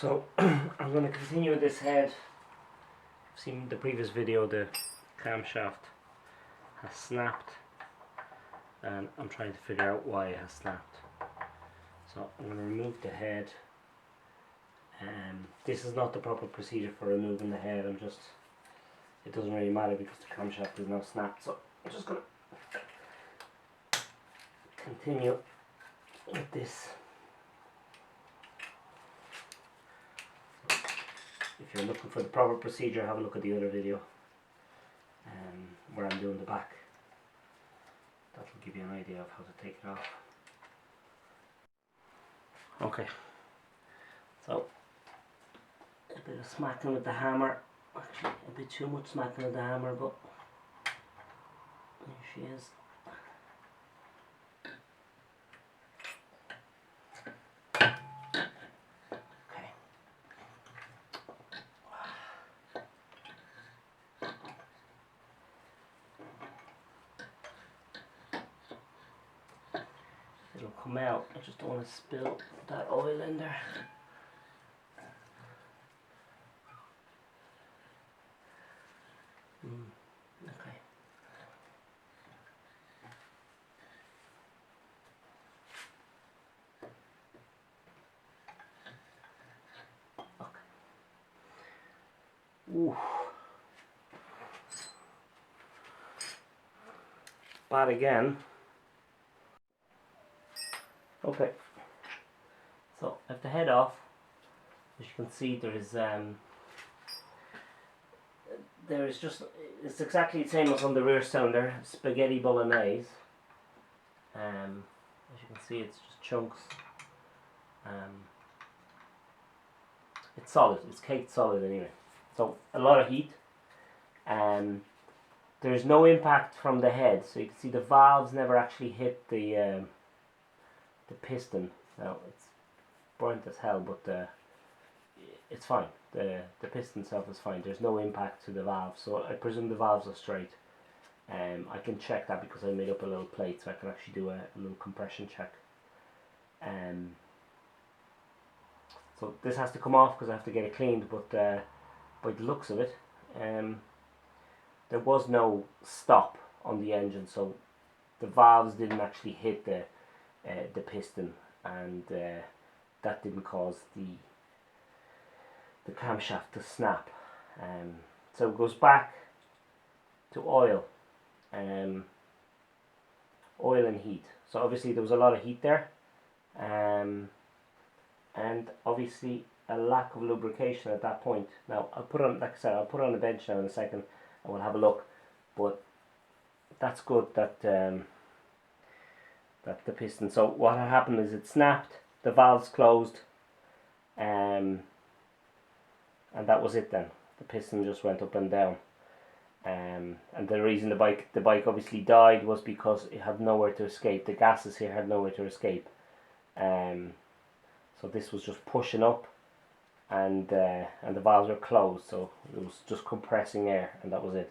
So I'm going to continue with this head. I've seen the previous video, the camshaft has snapped, and I'm trying to figure out why it has snapped. So I'm going to remove the head. This is not the proper procedure for removing the head. It doesn't really matter because the camshaft is now snapped. So I'm just going to continue with this. If you're looking for the proper procedure, have a look at the other video where I'm doing the back. That will give you an idea of how to take it off. Okay, so a bit of smacking with the hammer, actually a bit too much smacking with the hammer, but there she is. It'll come out. I just don't want to spill that oil in there. Okay. Okay. Ooh. Bad again. Okay, so I have the head off. As you can see, there is just, it's exactly the same as on the rear cylinder, spaghetti bolognese. As you can see, it's just chunks. It's solid, it's caked solid anyway. So a lot of heat. There's no impact from the head, so you can see the valves never actually hit the piston. Now it's burnt as hell, but it's fine. The piston itself is fine. There's no impact to the valves, so I presume the valves are straight. I can check that because I made up a little plate, so I can actually do a little compression check. So this has to come off because I have to get it cleaned, but by the looks of it, there was no stop on the engine, so the valves didn't actually hit the piston, and that didn't cause the camshaft to snap. So it goes back to oil and heat. So obviously there was a lot of heat there, and obviously a lack of lubrication at that point. Now I'll put on, like I said, I'll put it on the bench now in a second and we'll have a look, but that's good that that the piston, so what happened is it snapped, the valves closed, and that was it then. The piston just went up and down, and the reason the bike obviously died was because it had nowhere to escape. The gases here had nowhere to escape, so this was just pushing up, and the valves were closed, so it was just compressing air, and that was it,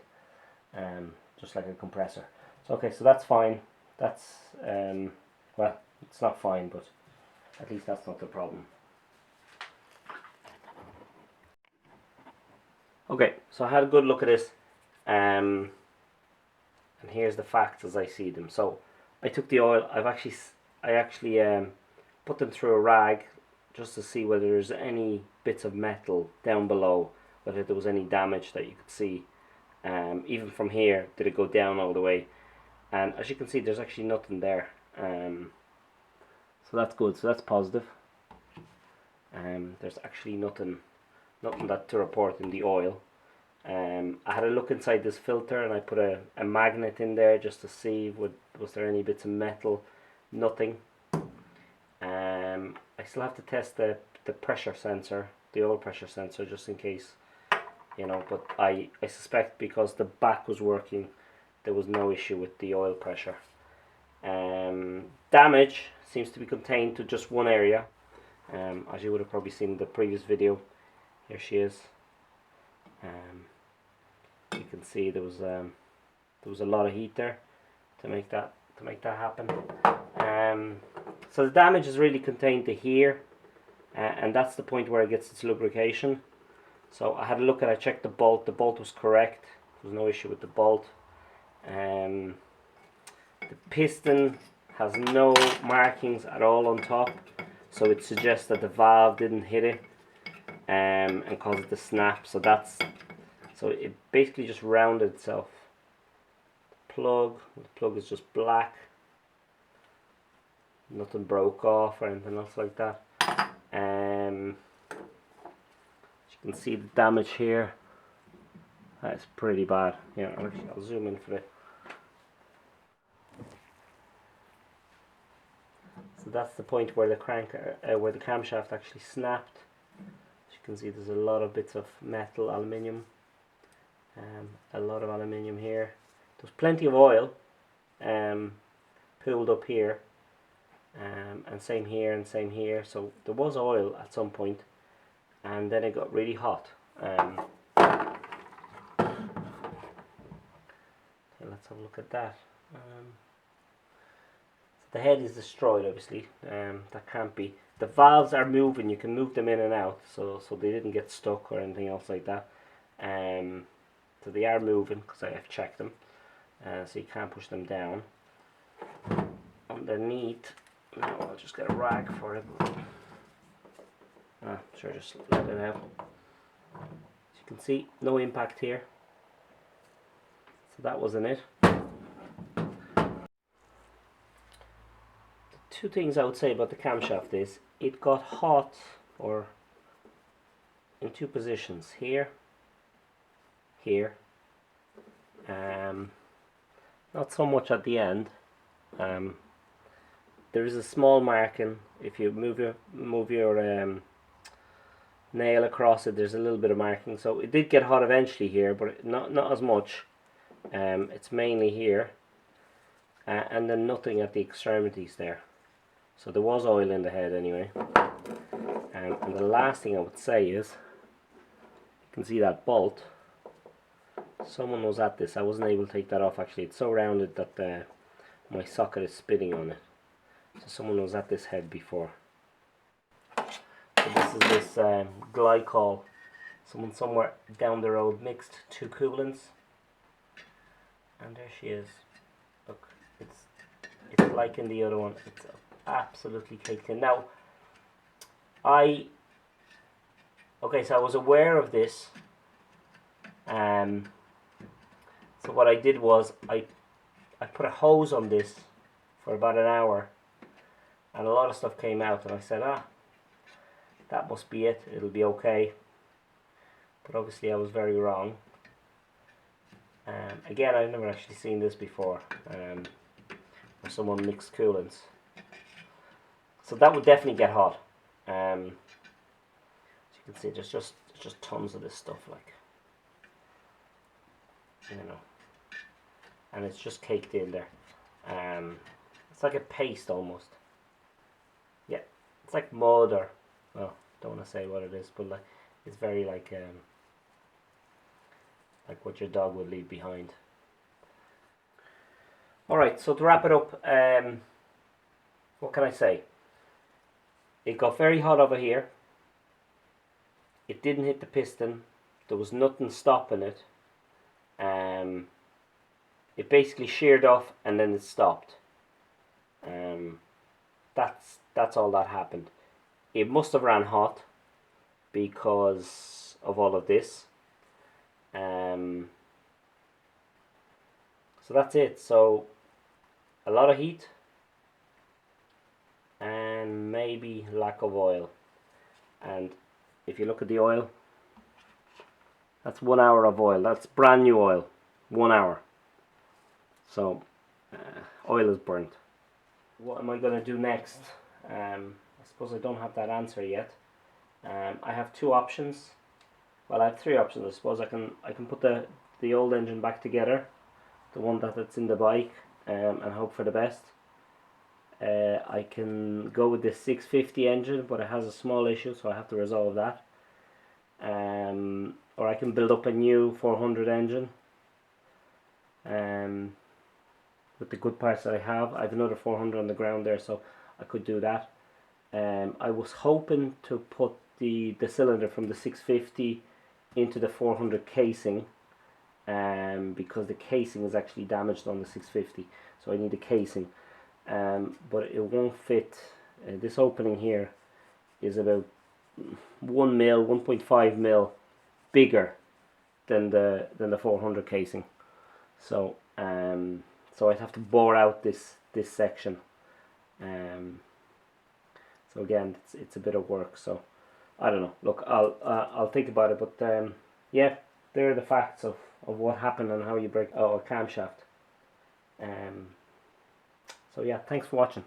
just like a compressor. So okay, so that's fine. That's well, it's not fine, but at least that's not the problem. Okay, so I had a good look at this, and here's the facts as I see them. So I took the oil. I actually put them through a rag just to see whether there's any bits of metal down below, whether there was any damage that you could see. Even from here, did it go down all the way? And as you can see, there's actually nothing there, so that's good, so that's positive. There's actually nothing that to report in the oil. I had a look inside this filter and I put a magnet in there just to see was there any bits of metal. Nothing. I still have to test the pressure sensor, the oil pressure sensor, just in case, you know, but I suspect because the back was working, there was no issue with the oil pressure. Damage seems to be contained to just one area, as you would have probably seen in the previous video. Here she is. You can see there was a lot of heat there to make that happen. So the damage is really contained to here, and that's the point where it gets its lubrication. So I had a look at it, I checked the bolt was correct, there was no issue with the bolt. The piston has no markings at all on top, so it suggests that the valve didn't hit it and cause it to snap. So it basically just rounded itself. The plug is just black, nothing broke off or anything else like that. As you can see, the damage here, that's pretty bad. Yeah, I'll zoom in for it. So that's the point where the where the camshaft actually snapped. As you can see, there's a lot of bits of metal, aluminium, a lot of aluminium here. There's plenty of oil pooled up here, and same here and same here. So there was oil at some point, and then it got really hot. Okay, let's have a look at that. The head is destroyed, obviously. That can't be. The valves are moving. You can move them in and out, so they didn't get stuck or anything else like that. So they are moving because I have checked them. So you can't push them down. Underneath, now I'll just get a rag for it. Sure, just let it out. As you can see, no impact here. So that wasn't it. Two things I would say about the camshaft is it got hot or in two positions, here, not so much at the end. There is a small marking. If you move your nail across it, there's a little bit of marking. So it did get hot eventually here, but not as much. It's mainly here, and then nothing at the extremities there. So there was oil in the head anyway. And the last thing I would say is, you can see that bolt. Someone was at this. I wasn't able to take that off actually. It's so rounded that my socket is spinning on it. So someone was at this head before. So this is this glycol. Someone somewhere down the road mixed two coolants. And there she is. Look, it's like in the other one. It's absolutely caked in. Now, so I was aware of this. So what I did was I put a hose on this for about an hour, and a lot of stuff came out, and I said, that must be it, it'll be okay. But obviously I was very wrong. Again, I've never actually seen this before, where someone mixed coolants. So that would definitely get hot. As you can see, there's just tons of this stuff, like, you know, and it's just caked in there. It's like a paste almost. Yeah, it's like mud, or, well, don't want to say what it is, but like, it's very like what your dog would leave behind. Alright, so to wrap it up, what can I say? It got very hot over here. It didn't hit the piston. There was nothing stopping it. It basically sheared off and then it stopped. That's all that happened. It must have ran hot because of all of this. So that's it. So a lot of heat and maybe lack of oil. And if you look at the oil, that's 1 hour of oil. That's brand new oil, 1 hour. So oil is burnt. What am I going to do next? I suppose I don't have that answer yet. I have two options. Well, I have three options. I suppose I can put the old engine back together, the one that's in the bike, and hope for the best. I can go with the 650 engine, but it has a small issue, so I have to resolve that. Or I can build up a new 400 engine. With the good parts that I have another 400 on the ground there, so I could do that. I was hoping to put the cylinder from the 650 into the 400 casing, because the casing is actually damaged on the 650, so I need a casing, but it won't fit. This opening here is about 1 mil, 1.5 mil bigger than the 400 casing, so so I'd have to bore out this section. So again, it's a bit of work. So I don't know. Look, I'll think about it. But yeah, there are the facts of what happened and how you break a camshaft. So yeah, thanks for watching.